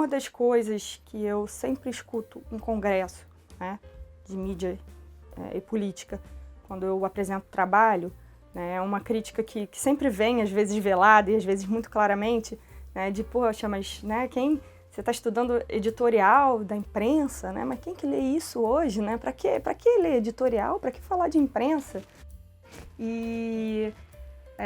das coisas que eu sempre escuto em congresso, né, de mídia e política, quando eu apresento trabalho, né, é uma crítica que sempre vem, às vezes velada e às vezes muito claramente, né, de, poxa, mas né, você está estudando editorial da imprensa, né, mas quem que lê isso hoje? Né? Para que ler editorial? Para que falar de imprensa? E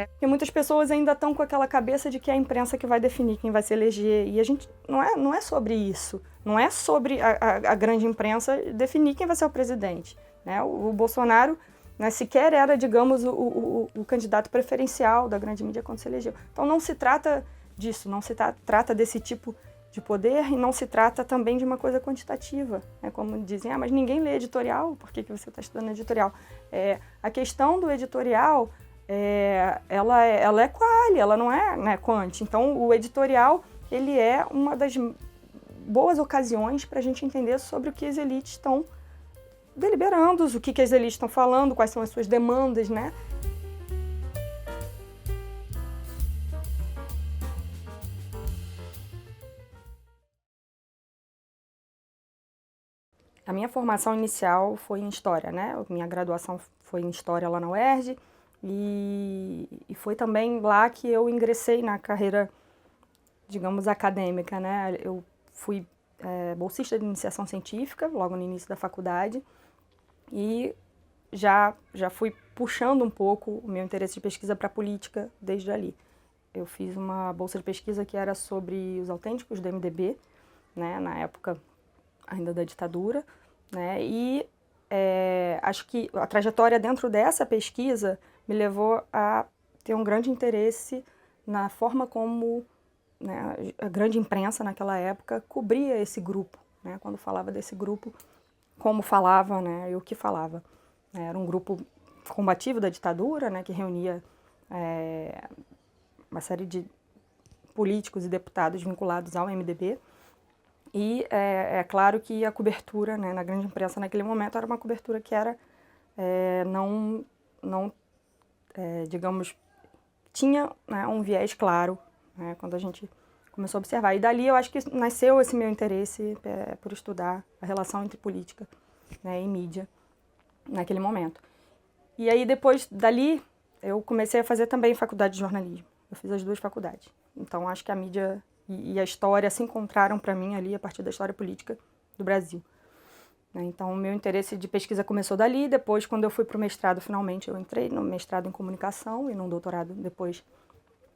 porque muitas pessoas ainda estão com aquela cabeça de que é a imprensa que vai definir quem vai se eleger. E a gente não é sobre isso. Não é sobre a grande imprensa definir quem vai ser o presidente. Né? O Bolsonaro, né, sequer era, digamos, o candidato preferencial da grande mídia quando se elegeu. Então não se trata disso, não se trata desse tipo de poder e não se trata também de uma coisa quantitativa. Né? Como dizem, mas ninguém lê editorial, por que você está estudando editorial? A questão do editorial... ela é quali, ela não é, né, quant. Então, o editorial, ele é uma das boas ocasiões para a gente entender sobre o que as elites estão deliberando, o que as elites estão falando, quais são as suas demandas, né? A minha formação inicial foi em História, né? Minha graduação foi em História lá na UERJ, e foi também lá que eu ingressei na carreira, digamos, acadêmica, né? Eu fui bolsista de iniciação científica, logo no início da faculdade, e já fui puxando um pouco o meu interesse de pesquisa para a política desde ali. Eu fiz uma bolsa de pesquisa que era sobre os autênticos do MDB, né? Na época ainda da ditadura, né? E acho que a trajetória dentro dessa pesquisa me levou a ter um grande interesse na forma como, né, a grande imprensa naquela época cobria esse grupo, né? Quando falava desse grupo, como falava, né, e o que falava. Era um grupo combativo da ditadura, né, que reunia uma série de políticos e deputados vinculados ao MDB. E é claro que a cobertura, né, na grande imprensa naquele momento era uma cobertura que era digamos, tinha, né, um viés claro, né, quando a gente começou a observar. E dali eu acho que nasceu esse meu interesse por estudar a relação entre política, né, e mídia naquele momento. E aí depois dali eu comecei a fazer também faculdade de jornalismo. Eu fiz as duas faculdades. Então acho que a mídia e a história se encontraram para mim ali a partir da história política do Brasil. Então, o meu interesse de pesquisa começou dali. Depois, quando eu fui para o mestrado, finalmente, eu entrei no mestrado em comunicação e num doutorado depois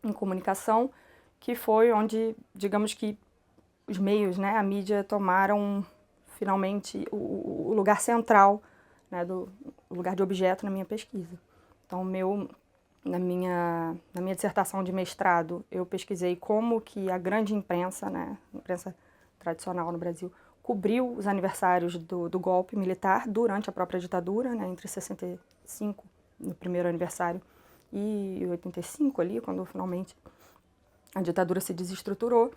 em comunicação, que foi onde, digamos que, os meios, né, a mídia tomaram finalmente o lugar central, né, o lugar de objeto na minha pesquisa. Então, na minha dissertação de mestrado, eu pesquisei como que a grande imprensa, né, a imprensa tradicional no Brasil, cobriu os aniversários do golpe militar durante a própria ditadura, né, entre 65, no primeiro aniversário, e 85 ali, quando finalmente a ditadura se desestruturou.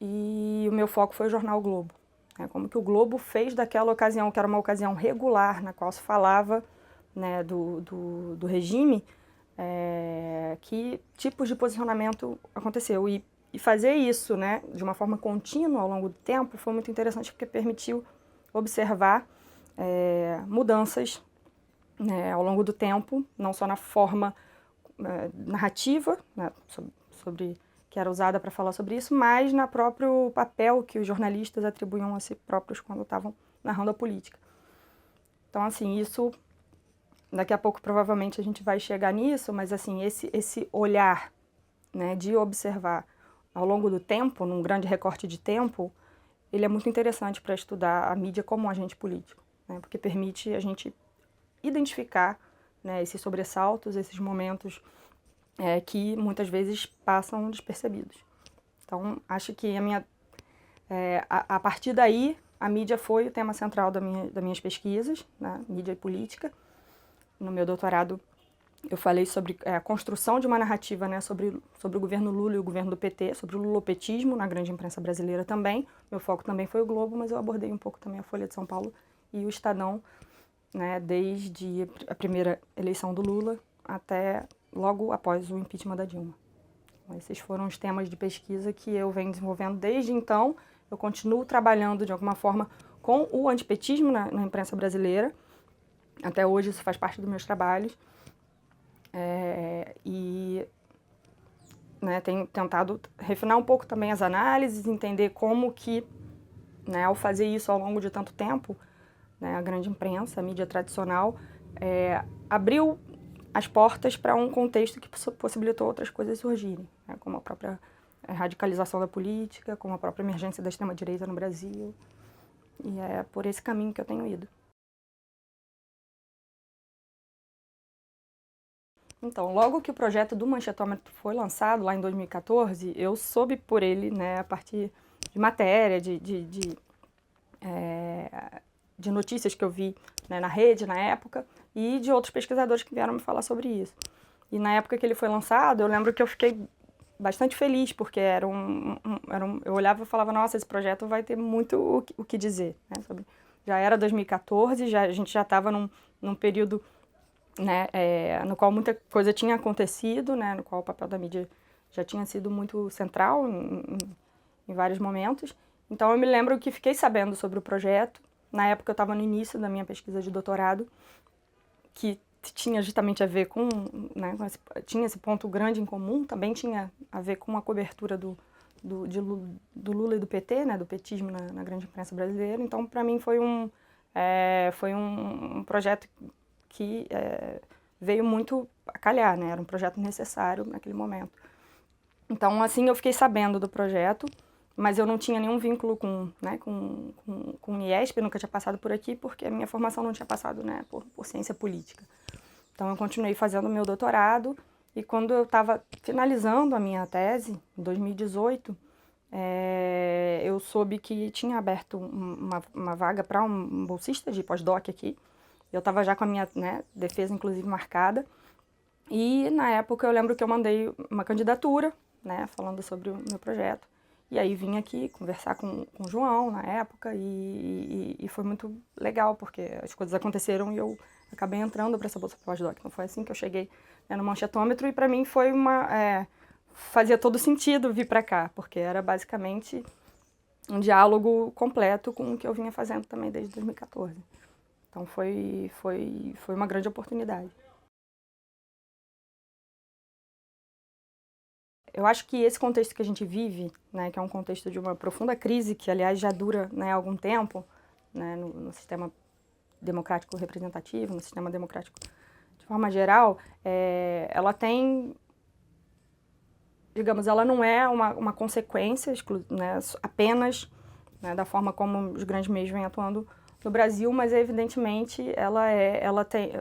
E o meu foco foi o jornal o Globo. Né, como que o Globo fez daquela ocasião, que era uma ocasião regular, na qual se falava, né, do regime, que tipos de posicionamento aconteceu. E fazer isso, né, de uma forma contínua ao longo do tempo foi muito interessante porque permitiu observar mudanças, né, ao longo do tempo, não só na forma narrativa, né, sobre que era usada para falar sobre isso, mas no próprio papel que os jornalistas atribuíam a si próprios quando estavam narrando a política. Então, assim, isso, daqui a pouco provavelmente a gente vai chegar nisso, mas assim, esse olhar, né, de observar ao longo do tempo, num grande recorte de tempo, ele é muito interessante para estudar a mídia como um agente político, né, porque permite a gente identificar, né, esses sobressaltos, esses momentos que muitas vezes passam despercebidos. Então, acho que a partir daí, a mídia foi o tema central das minhas pesquisas, né, mídia e política. No meu doutorado, eu falei sobre a construção de uma narrativa, né, sobre o governo Lula e o governo do PT, sobre o lulopetismo na grande imprensa brasileira também. Meu foco também foi o Globo, mas eu abordei um pouco também a Folha de São Paulo e o Estadão, né, desde a primeira eleição do Lula até logo após o impeachment da Dilma. Esses foram os temas de pesquisa que eu venho desenvolvendo desde então. eu continuo trabalhando de alguma forma com o antipetismo na imprensa brasileira. Até hoje isso faz parte dos meus trabalhos. E né, tenho tentado refinar um pouco também as análises, entender como que, né, ao fazer isso ao longo de tanto tempo, né, a grande imprensa, a mídia tradicional, abriu as portas para um contexto que possibilitou outras coisas surgirem, né, como a própria radicalização da política, como a própria emergência da extrema-direita no Brasil. E é por esse caminho que eu tenho ido. Então, logo que o projeto do Manchetômetro foi lançado, lá em 2014, eu soube por ele, né, a partir de matéria, de notícias que eu vi, né, na rede, na época, e de outros pesquisadores que vieram me falar sobre isso. E na época que ele foi lançado, eu lembro que eu fiquei bastante feliz, porque eu olhava e falava, nossa, esse projeto vai ter muito o que dizer, né, sobre, já era 2014, a gente já estava num período, né, no qual muita coisa tinha acontecido, né, no qual o papel da mídia já tinha sido muito central em vários momentos. Então eu me lembro que fiquei sabendo sobre o projeto. Na época eu estava no início da minha pesquisa de doutorado, que tinha justamente a ver com, né, tinha esse ponto grande em comum, também tinha a ver com a cobertura do Lula e do PT, né, do petismo na grande imprensa brasileira. Então, para mim, foi um projeto que veio muito a calhar, né, era um projeto necessário naquele momento. Então, assim, eu fiquei sabendo do projeto, mas eu não tinha nenhum vínculo com o IESP, eu nunca tinha passado por aqui, porque a minha formação não tinha passado, né, por ciência política. Então, eu continuei fazendo o meu doutorado, e quando eu estava finalizando a minha tese, em 2018, eu soube que tinha aberto uma vaga para um bolsista de pós-doc aqui. Eu estava já com a minha, né, defesa, inclusive, marcada. E, na época, eu lembro que eu mandei uma candidatura, né, falando sobre o meu projeto. E aí vim aqui conversar com o João, na época, e foi muito legal, porque as coisas aconteceram e eu acabei entrando para essa bolsa pós-doc. Então, foi assim que eu cheguei, né, no Manchetômetro, e para mim foi fazia todo sentido vir para cá, porque era basicamente um diálogo completo com o que eu vinha fazendo também desde 2014. Então, foi uma grande oportunidade. Eu acho que esse contexto que a gente vive, né, que é um contexto de uma profunda crise, que, aliás, já dura, né, há algum tempo, né, no sistema democrático representativo, no sistema democrático de forma geral, ela tem, digamos, ela não é uma consequência, né, apenas, né, da forma como os grandes meios vêm atuando no Brasil, mas evidentemente ela tem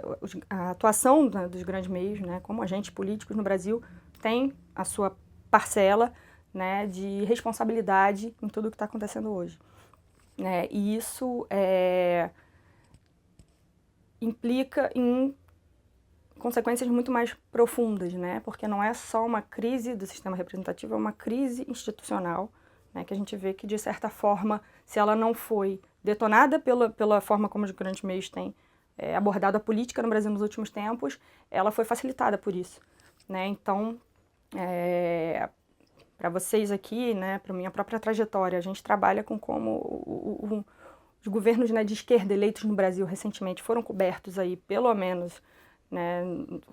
a atuação, né, dos grandes meios, né, como agentes políticos no Brasil, tem a sua parcela, né, de responsabilidade em tudo o que está acontecendo hoje, né, e isso implica em consequências muito mais profundas, né, porque não é só uma crise do sistema representativo, é uma crise institucional, né, que a gente vê que, de certa forma, se ela não foi detonada pela forma como os grandes meios têm abordado a política no Brasil nos últimos tempos, ela foi facilitada por isso, né? Então, para vocês aqui, né, para minha própria trajetória, a gente trabalha com como os governos, né, de esquerda eleitos no Brasil recentemente foram cobertos aí, pelo menos, né,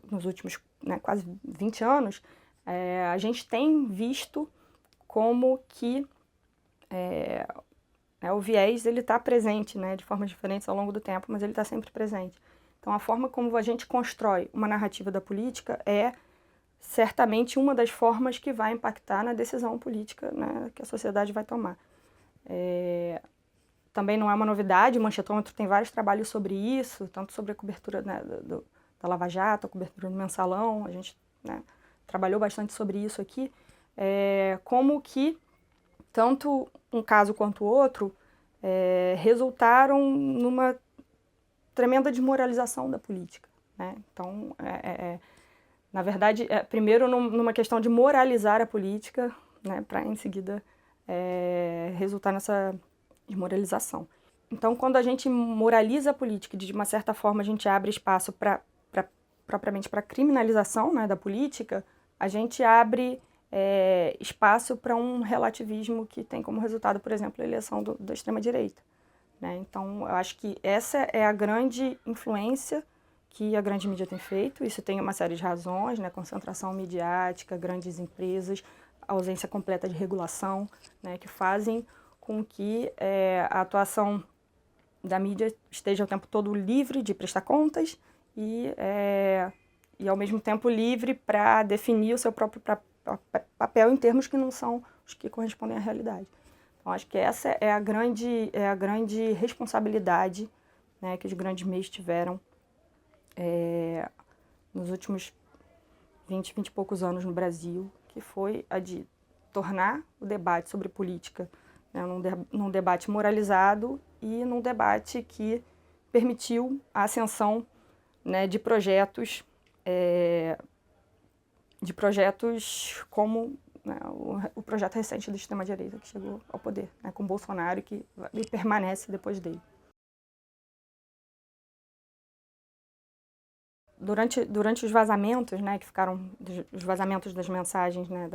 nos últimos, né, quase 20 anos, a gente tem visto como que o viés está presente, né, de formas diferentes ao longo do tempo, mas ele está sempre presente. Então, a forma como a gente constrói uma narrativa da política é certamente uma das formas que vai impactar na decisão política, né, que a sociedade vai tomar. Também não é uma novidade, o Manchetômetro tem vários trabalhos sobre isso, tanto sobre a cobertura, né, da Lava Jato, a cobertura do Mensalão, a gente, né, trabalhou bastante sobre isso aqui, como que tanto um caso quanto o outro resultaram numa tremenda desmoralização da política, né? Então, na verdade, primeiro numa questão de moralizar a política, né, para em seguida resultar nessa desmoralização. Então, quando a gente moraliza a política, de uma certa forma a gente abre espaço propriamente para a criminalização, né, da política, a gente abre espaço para um relativismo que tem como resultado, por exemplo, a eleição da extrema-direita, né? Então, eu acho que essa é a grande influência que a grande mídia tem feito. Isso tem uma série de razões, né? Concentração midiática, grandes empresas, ausência completa de regulação, né? Que fazem com que a atuação da mídia esteja o tempo todo livre de prestar contas e ao mesmo tempo livre para definir o seu próprio papel em termos que não são os que correspondem à realidade. Então, acho que essa é a grande responsabilidade, né, que os grandes meios tiveram nos últimos 20 e poucos anos no Brasil, que foi a de tornar o debate sobre política, né, num debate moralizado e num debate que permitiu a ascensão, né, de projetos como, né, o projeto recente do extrema-direita que chegou ao poder, né, com Bolsonaro e permanece depois dele. Durante os vazamentos, né, que ficaram os vazamentos das mensagens, né,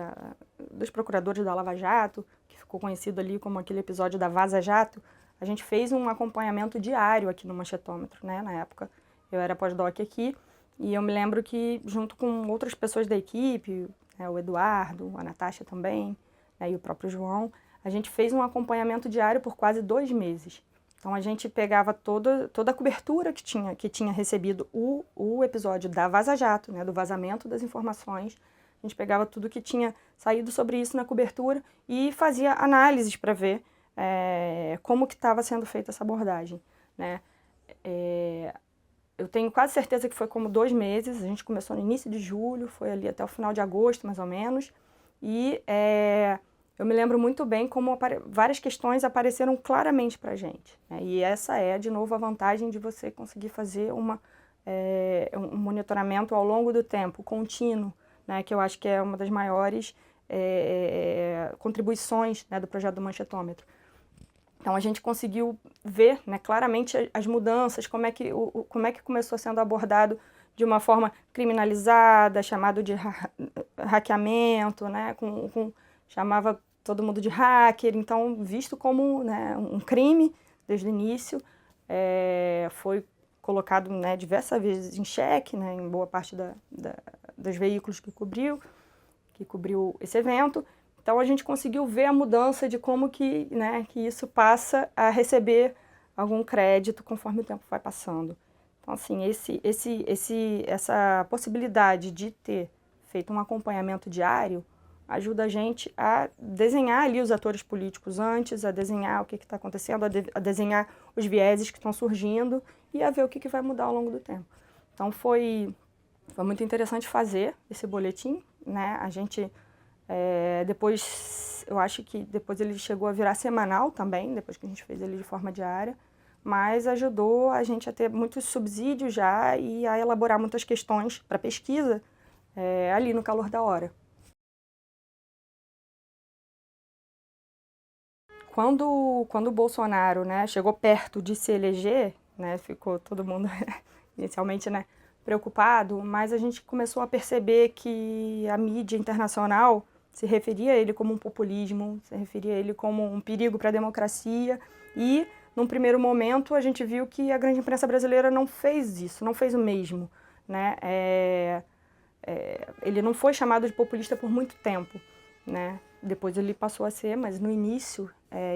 dos procuradores da Lava Jato, que ficou conhecido ali como aquele episódio da Vaza Jato, a gente fez um acompanhamento diário aqui no Manchetômetro, né, na época. Eu era pós-doc aqui e eu me lembro que, junto com outras pessoas da equipe, né, o Eduardo, a Natasha também, né, e o próprio João, a gente fez um acompanhamento diário por quase 2 meses. Então, a gente pegava toda a cobertura que tinha recebido o episódio da Vaza Jato, né, do vazamento das informações. A gente pegava tudo que tinha saído sobre isso na cobertura e fazia análises para ver como que estava sendo feita essa abordagem, né? Eu tenho quase certeza que foi como 2 meses. A gente começou no início de julho, foi ali até o final de agosto, mais ou menos. E eu me lembro muito bem como várias questões apareceram claramente para a gente, né? E essa é, de novo, a vantagem de você conseguir fazer um monitoramento ao longo do tempo, contínuo, né? Que eu acho que é uma das maiores contribuições, né, do projeto do Manchetômetro. Então, a gente conseguiu ver, né, claramente as mudanças, como é que começou sendo abordado de uma forma criminalizada, chamado de hackeamento, né, chamava todo mundo de hacker, então visto como, né, um crime desde o início, foi colocado, né, diversas vezes em xeque, né, em boa parte dos veículos que cobriu esse evento. Então a gente conseguiu ver a mudança de como que isso passa a receber algum crédito conforme o tempo vai passando. Então, assim, essa possibilidade de ter feito um acompanhamento diário ajuda a gente a desenhar ali os atores políticos antes, a desenhar o que está acontecendo, a desenhar os vieses que estão surgindo e a ver o que vai mudar ao longo do tempo. Então foi muito interessante fazer esse boletim, né? A gente depois, eu acho que depois ele chegou a virar semanal também, depois que a gente fez ele de forma diária, mas ajudou a gente a ter muitos subsídios já e a elaborar muitas questões para pesquisa ali no calor da hora. Quando o Bolsonaro, né, chegou perto de se eleger, né, ficou todo mundo inicialmente, né, preocupado, mas a gente começou a perceber que a mídia internacional se referia a ele como um populismo, se referia a ele como um perigo para a democracia e, num primeiro momento, a gente viu que a grande imprensa brasileira não fez isso, não fez o mesmo, né? Ele não foi chamado de populista por muito tempo, né? Depois ele passou a ser, mas no início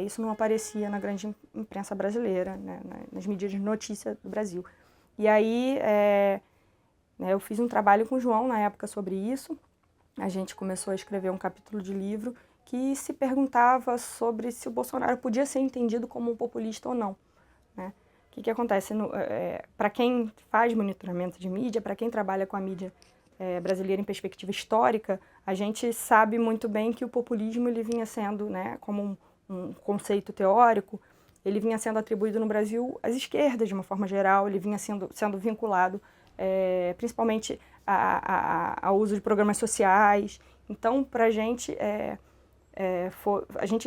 isso não aparecia na grande imprensa brasileira, né? Nas mídias de notícia do Brasil. E aí eu fiz um trabalho com o João na época sobre isso. A gente começou a escrever um capítulo de livro que se perguntava sobre se o Bolsonaro podia ser entendido como um populista ou não, né? O que acontece? Para quem faz monitoramento de mídia, para quem trabalha com a mídia brasileira em perspectiva histórica, a gente sabe muito bem que o populismo ele vinha sendo, né, como um conceito teórico, ele vinha sendo atribuído no Brasil às esquerdas de uma forma geral, ele vinha sendo vinculado principalmente ao uso de programas sociais. Então, para a gente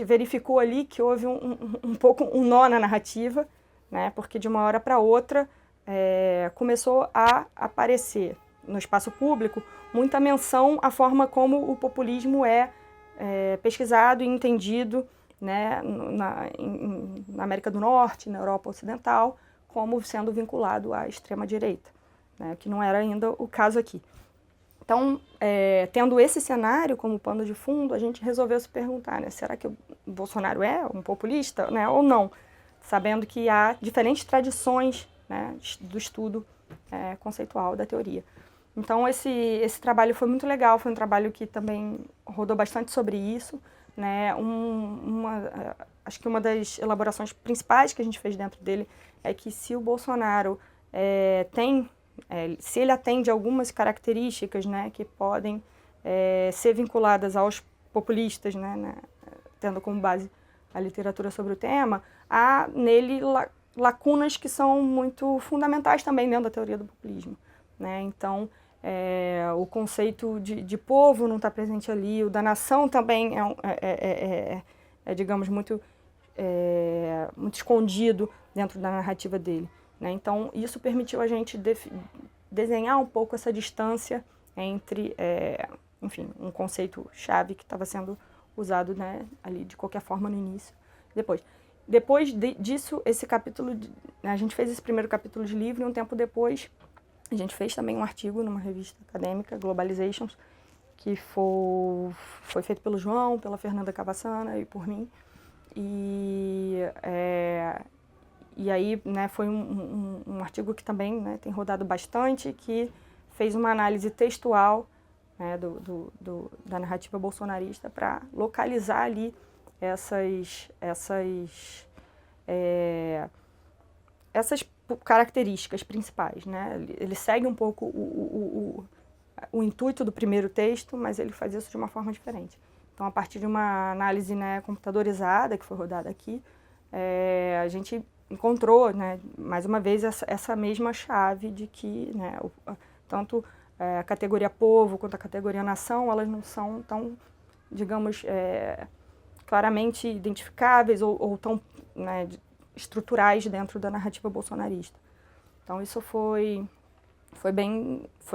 verificou ali que houve um pouco um nó na narrativa, né, porque de uma hora para outra começou a aparecer no espaço público muita menção à forma como o populismo é pesquisado e entendido, né, na América do Norte, na Europa Ocidental, como sendo vinculado à extrema-direita, né, que não era ainda o caso aqui. Então, tendo esse cenário como pano de fundo, a gente resolveu se perguntar, né, será que o Bolsonaro é um populista, né, ou não? Sabendo que há diferentes tradições, né, do estudo conceitual da teoria. Então, esse trabalho foi muito legal, foi um trabalho que também rodou bastante sobre isso, né, acho que uma das elaborações principais que a gente fez dentro dele é que se o Bolsonaro se ele atende algumas características, né, que podem ser vinculadas aos populistas, né, tendo como base a literatura sobre o tema, há nele lacunas que são muito fundamentais também dentro da teoria do populismo, né? Então, o conceito de povo não está presente ali, o da nação também digamos, muito escondido dentro da narrativa dele, né? Então, isso permitiu a gente desenhar um pouco essa distância entre, enfim, um conceito-chave que estava sendo usado, né, ali de qualquer forma no início. Depois disso, esse capítulo, a gente fez esse primeiro capítulo de livro e um tempo depois a gente fez também um artigo numa revista acadêmica, Globalizations, que foi feito pelo João, pela Fernanda Cavassana e por mim. E aí, né, foi um artigo que também, né, tem rodado bastante, que fez uma análise textual, né, da narrativa bolsonarista para localizar ali essas características principais, né? Ele segue um pouco o intuito do primeiro texto, mas ele faz isso de uma forma diferente. Então, a partir de uma análise, né, computadorizada que foi rodada aqui, a gente encontrou, né, mais uma vez essa mesma chave de que, né, tanto a categoria povo quanto a categoria nação, elas não são tão, digamos, claramente identificáveis ou tão, né, estruturais dentro da narrativa bolsonarista. Então, isso foi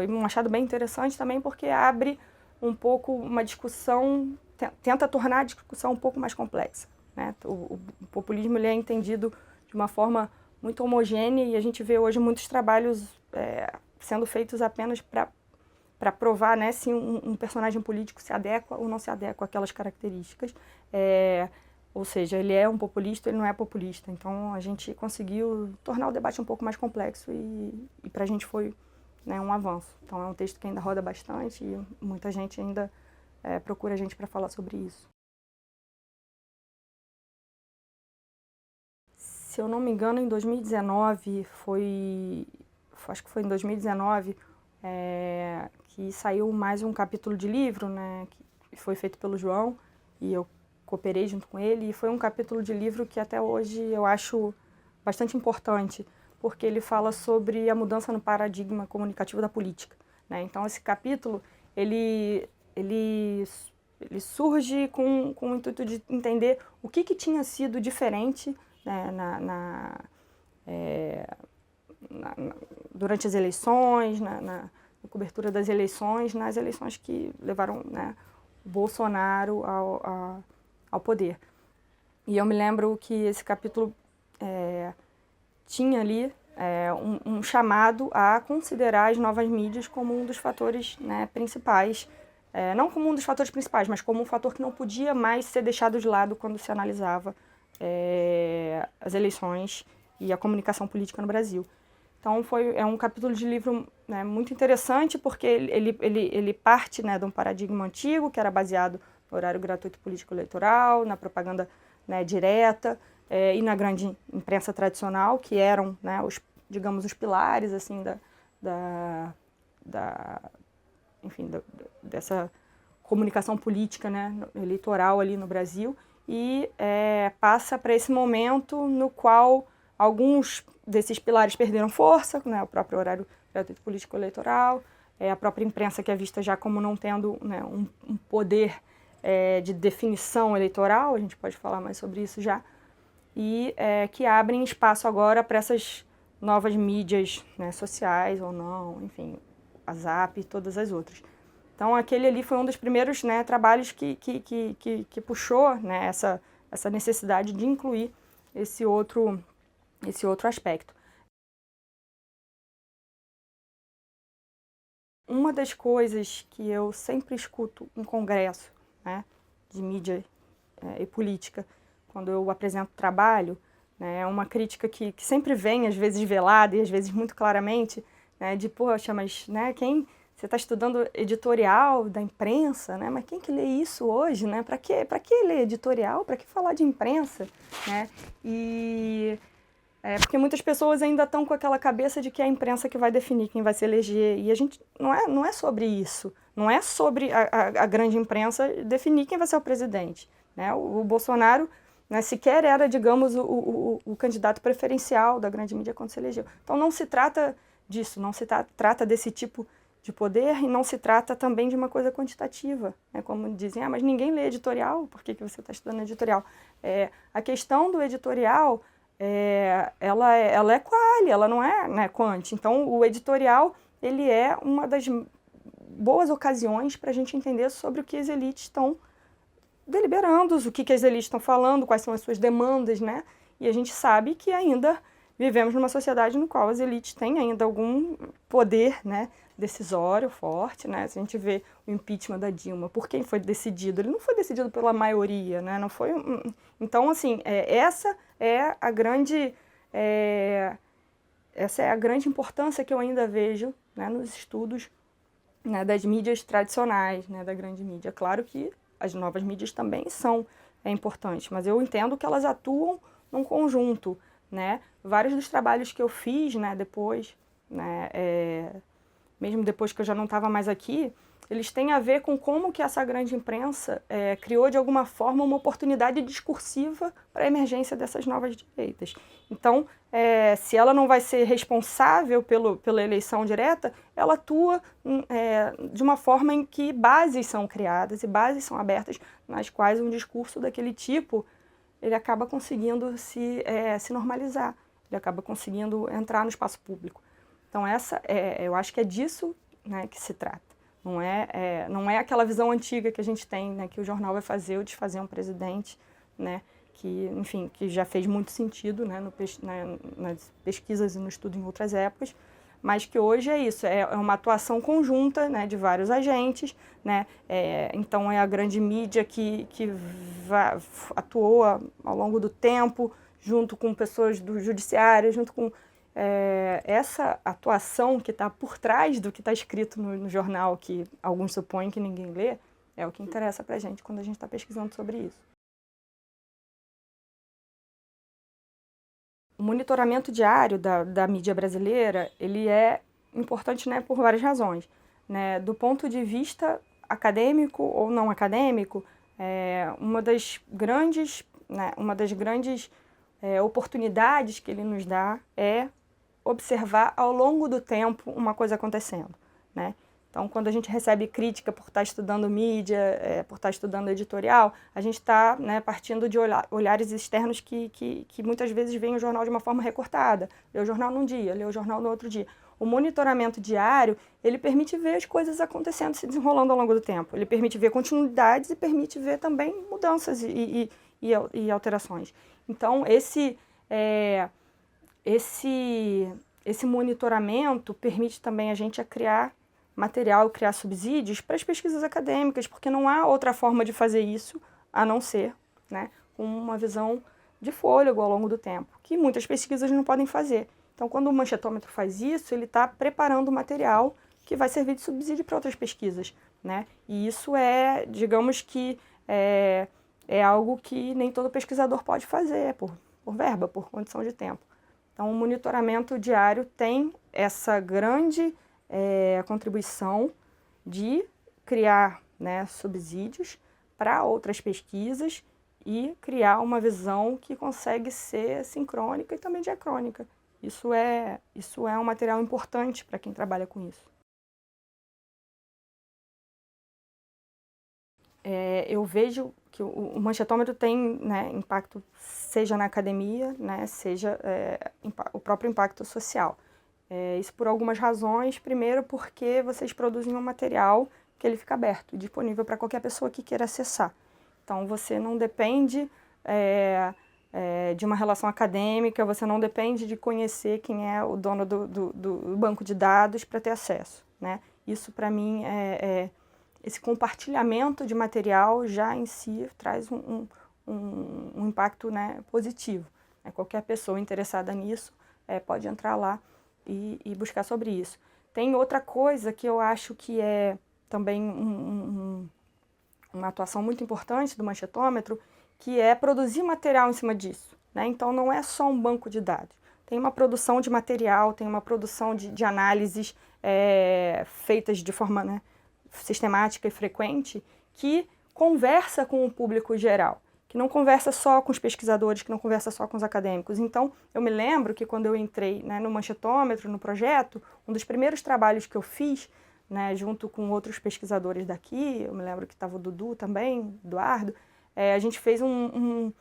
um achado bem interessante também, porque abre um pouco uma discussão, tenta tornar a discussão um pouco mais complexa, né? O populismo ele é entendido de uma forma muito homogênea e a gente vê hoje muitos trabalhos sendo feitos apenas para provar, né, se um personagem político se adequa ou não se adequa àquelas características. Ou seja, ele é um populista, ele não é populista. Então, a gente conseguiu tornar o debate um pouco mais complexo e para a gente foi, né, um avanço. Então, é um texto que ainda roda bastante e muita gente ainda procura a gente para falar sobre isso. Se eu não me engano, em 2019, acho que foi em 2019, que saiu mais um capítulo de livro, né, que foi feito pelo João, e eu cooperei junto com ele, e foi um capítulo de livro que até hoje eu acho bastante importante, porque ele fala sobre a mudança no paradigma comunicativo da política, né? Então, esse capítulo, ele surge com o intuito de entender o que tinha sido diferente, né, durante as eleições, na cobertura das eleições, nas eleições que levaram, né, o Bolsonaro ao poder. E eu me lembro que esse capítulo tinha ali um chamado a considerar as novas mídias como um dos fatores, né, principais, não como um dos fatores principais, mas como um fator que não podia mais ser deixado de lado quando se analisava as eleições e a comunicação política no Brasil. Então, é um capítulo de livro, né, muito interessante, porque ele parte, né, de um paradigma antigo, que era baseado no horário gratuito político-eleitoral, na propaganda, né, direta e na grande imprensa tradicional, que eram, né, digamos, os pilares assim, dessa comunicação política, né, eleitoral ali no Brasil, e passa para esse momento no qual alguns desses pilares perderam força, né, o próprio horário gratuito político-eleitoral, a própria imprensa, que é vista já como não tendo, né, um poder de definição eleitoral, a gente pode falar mais sobre isso já, e que abrem espaço agora para essas novas mídias, né, sociais ou não, enfim, a Zap e todas as outras. Então, aquele ali foi um dos primeiros, né, trabalhos que puxou, né, essa necessidade de incluir esse outro aspecto. Uma das coisas que eu sempre escuto em congresso, né, de mídia e política, quando eu apresento trabalho, né, é uma crítica que sempre vem, às vezes velada e às vezes muito claramente, né, de, poxa, mas, né, você está estudando editorial da imprensa, né, mas quem que lê isso hoje, né, para que ler editorial, para que falar de imprensa, né, porque muitas pessoas ainda estão com aquela cabeça de que é a imprensa que vai definir quem vai se eleger, e a gente não é sobre isso, não é sobre a grande imprensa definir quem vai ser o presidente, né? O Bolsonaro, né, sequer era, digamos, o candidato preferencial da grande mídia quando se elegeu. Então não se trata disso, não se trata desse tipo de poder e não se trata também de uma coisa quantitativa, né? Como dizem, mas ninguém lê editorial, por que você está estudando editorial? A questão do editorial ela é quali, ela não é, né, quant. Então, o editorial ele é uma das boas ocasiões para a gente entender sobre o que as elites estão deliberando, o que as elites estão falando, quais são as suas demandas, né? E a gente sabe que ainda vivemos numa sociedade no qual as elites têm ainda algum poder, né, decisório forte, né? Se a gente vê o impeachment da Dilma, por quem foi decidido? Ele não foi decidido pela maioria, né? Não foi. Então, assim, essa é a grande importância que eu ainda vejo, né, nos estudos, né, das mídias tradicionais, né, da grande mídia. Claro que as novas mídias também são importantes, mas eu entendo que elas atuam num conjunto, né? Vários dos trabalhos que eu fiz, né, depois, né, mesmo depois que eu já não estava mais aqui, eles têm a ver com como que essa grande imprensa criou, de alguma forma, uma oportunidade discursiva para a emergência dessas novas direitas. Então, se ela não vai ser responsável pela eleição direta, ela atua de uma forma em que bases são criadas e bases são abertas, nas quais um discurso daquele tipo ele acaba conseguindo se normalizar, ele acaba conseguindo entrar no espaço público. Então, eu acho que é disso, né, que se trata. Não é aquela visão antiga que a gente tem, né, que o jornal vai fazer ou desfazer um presidente, né, que, enfim, que já fez muito sentido, né, nas pesquisas e no estudo em outras épocas, mas que hoje é isso, é uma atuação conjunta, né, de vários agentes, né, então é a grande mídia que atuou ao longo do tempo, junto com pessoas do judiciário, junto com essa atuação que está por trás do que está escrito no jornal, que alguns supõem que ninguém lê, é o que interessa para a gente quando a gente está pesquisando sobre isso. O monitoramento diário da mídia brasileira, ele é importante, né, por várias razões, né? Do ponto de vista acadêmico ou não acadêmico, uma das grandes oportunidades que ele nos dá é observar ao longo do tempo uma coisa acontecendo, né? Então, quando a gente recebe crítica por estar estudando mídia, por estar estudando editorial, a gente está, né, partindo de olhares externos que muitas vezes veem o jornal de uma forma recortada. Lê o jornal num dia, lê o jornal no outro dia. O monitoramento diário, ele permite ver as coisas acontecendo, se desenrolando ao longo do tempo. Ele permite ver continuidades e permite ver também mudanças e alterações. Então, esse monitoramento permite também a gente criar material, criar subsídios para as pesquisas acadêmicas, porque não há outra forma de fazer isso a não ser, né, com uma visão de fôlego ao longo do tempo, que muitas pesquisas não podem fazer. Então, quando o manchetômetro faz isso, ele está preparando o material que vai servir de subsídio para outras pesquisas, né? E isso digamos que, é algo que nem todo pesquisador pode fazer, por verba, por condição de tempo. Então, o monitoramento diário tem essa grande contribuição de criar, né, subsídios para outras pesquisas e criar uma visão que consegue ser sincrônica e também diacrônica. Isso é um material importante para quem trabalha com isso. Eu vejo que o manchetômetro tem, né, impacto seja na academia, né, seja o próprio impacto social. Isso por algumas razões. Primeiro, porque vocês produzem um material que ele fica aberto, disponível para qualquer pessoa que queira acessar. Então, você não depende de uma relação acadêmica, você não depende de conhecer quem é o dono do banco de dados para ter acesso, né? Isso, para mim, esse compartilhamento de material já em si traz um impacto, né, positivo. Qualquer pessoa interessada nisso pode entrar lá e buscar sobre isso. Tem outra coisa que eu acho que é também uma atuação muito importante do Manchetômetro, que é produzir material em cima disso, né? Então, não é só um banco de dados. Tem uma produção de material, tem uma produção de análises feitas de forma, né, sistemática e frequente, que conversa com o público geral, que não conversa só com os pesquisadores, que não conversa só com os acadêmicos. Então, eu me lembro que quando eu entrei, né, no Manchetômetro, no projeto, um dos primeiros trabalhos que eu fiz, né, junto com outros pesquisadores daqui, eu me lembro que estava o Dudu também, Eduardo, a gente fez um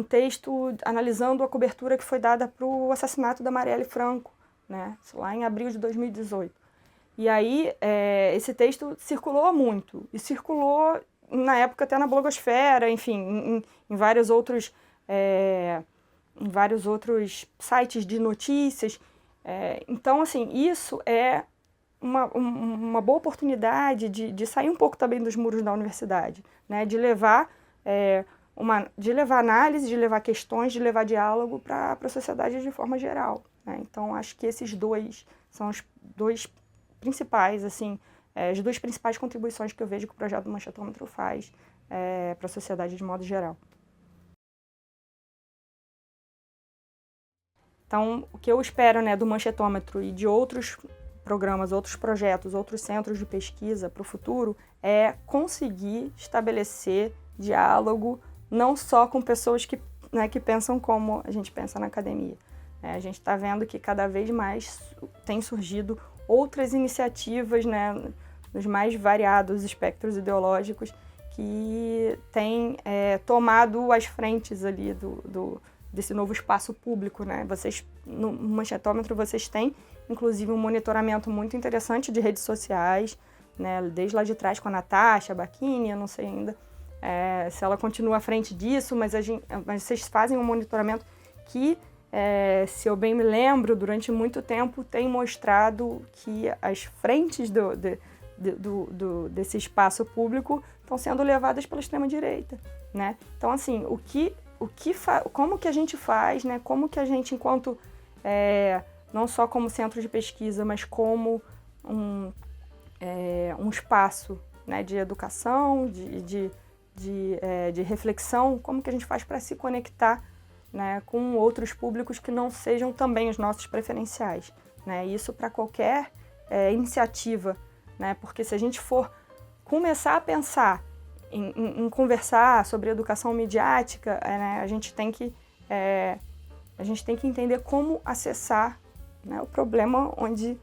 texto analisando a cobertura que foi dada para o assassinato da Marielle Franco, né, lá em abril de 2018. E aí, esse texto circulou muito, e circulou, na época, até na blogosfera, enfim, em vários outros sites de notícias. Então, assim, isso é uma boa oportunidade de sair um pouco também dos muros da universidade, né? De levar análise, de levar questões, de levar diálogo para a sociedade de forma geral, né? Então, acho que esses dois são os dois principais, assim, as duas principais contribuições que eu vejo que o projeto do Manchetômetro faz para a sociedade de modo geral. Então, o que eu espero, né, do Manchetômetro e de outros programas, outros projetos, outros centros de pesquisa para o futuro é conseguir estabelecer diálogo não só com pessoas que pensam como a gente pensa na academia. A gente está vendo que cada vez mais tem surgido outras iniciativas, né, nos mais variados espectros ideológicos que têm tomado as frentes ali desse novo espaço público, né? Vocês, no Manchetômetro, vocês têm, inclusive, um monitoramento muito interessante de redes sociais, né? Desde lá de trás com a Natasha Bacchini, eu não sei ainda se ela continua à frente disso, mas vocês fazem um monitoramento que, se eu bem me lembro, durante muito tempo tem mostrado que as frentes desse espaço público estão sendo levadas pela extrema-direita, né? Então, assim, como que a gente faz, né? Como que a gente, enquanto, não só como centro de pesquisa, mas como um espaço, né, de educação, de reflexão, como que a gente faz para se conectar, né, com outros públicos que não sejam também os nossos preferenciais, né? Isso para qualquer iniciativa, né? Porque se a gente for começar a pensar em conversar sobre educação midiática, né, a gente tem que entender como acessar, né, o problema onde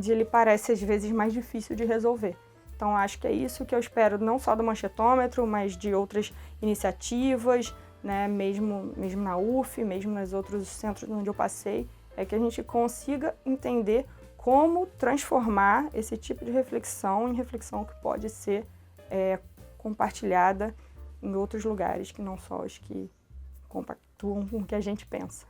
ele parece às vezes mais difícil de resolver. Então, acho que é isso que eu espero, não só do Manchetômetro, mas de outras iniciativas, né, mesmo na UF, mesmo nos outros centros onde eu passei, que a gente consiga entender como transformar esse tipo de reflexão em reflexão que pode ser compartilhada em outros lugares, que não só os que compactuam com o que a gente pensa.